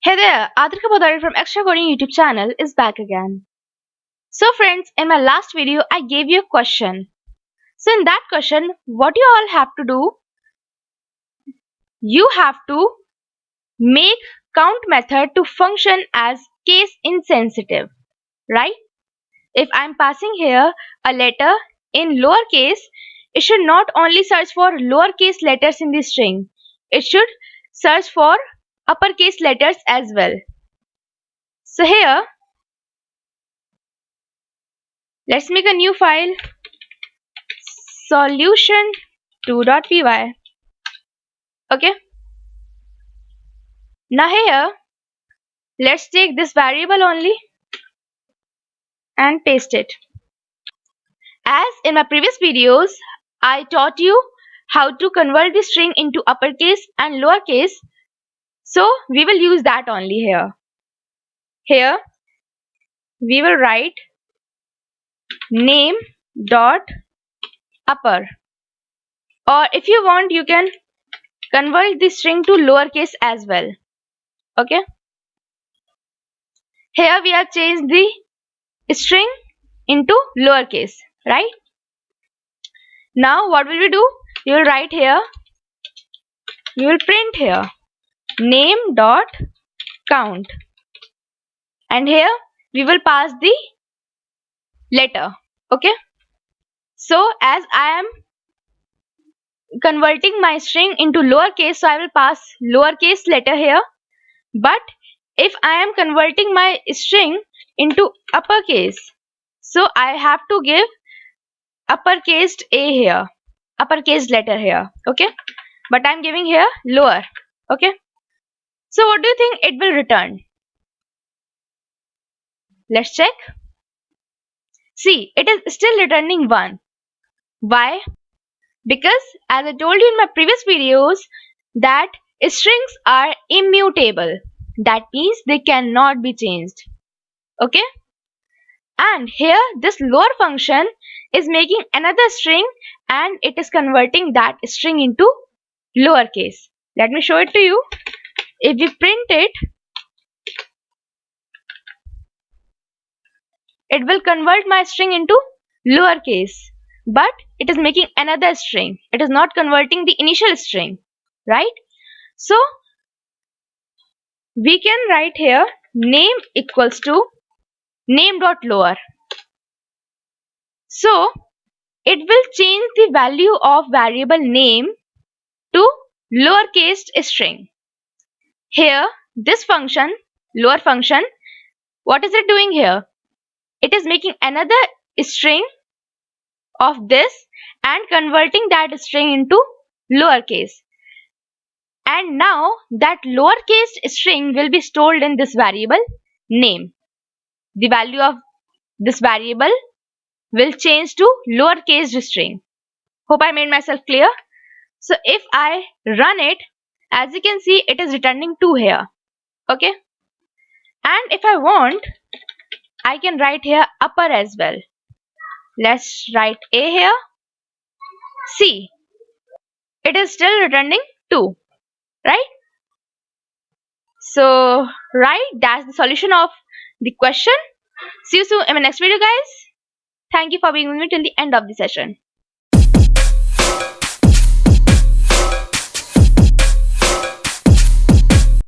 Hey there, Adrika Badari from Extra Coding YouTube channel is back again. So friends, in my last video I gave you a question. So in that question, what you all have to do, you have to make count method to function as case insensitive, right? If I'm passing here a letter in lowercase, it should not only search for lowercase letters in the string, it should search for uppercase letters as well. So here, let's make a new file, solution2.py. Okay, now here let's take this variable only and paste it. As in my previous videos I taught you how to convert the string into uppercase and lowercase, so we will use that only here. Here we will write name dot upper, or if you want you can convert the string to lowercase as well. Okay, here we have changed the string into lowercase, right? Now what will we do? We will write here, we will print here name dot count, and here we will pass the letter. Okay, so as I am converting my string into lowercase, so I will pass lowercase letter here, but if I am converting my string into uppercase, so I have to give uppercased a here, uppercase letter here. Okay, but I'm giving here lower. Okay, so what do you think it will return? Let's check. See, it is still returning 1. Why? Because as I told you in my previous videos that strings are immutable. That means they cannot be changed. Okay, and here this lower function is making another string and it is converting that string into lowercase. Let me show it to you. If we print it, it will convert my string into lowercase, but it is making another string. It is not converting the initial string, right? So we can write here name equals to name dot lower. So it will change the value of variable name to lowercase string. Here this function, lower function, what is it doing here? It is making another string of this and converting that string into lowercase. And now that lowercase string will be stored in this variable name. The value of this variable will change to lowercase string. Hope I made myself clear. So if I run it, as you can see, it is returning 2 here. Okay, and if I want, I can write here upper as well. Let's write a here. See, it is still returning 2, right? So right, that's the solution of the question. See you soon in my next video, guys. Thank you for being with me till the end of the session.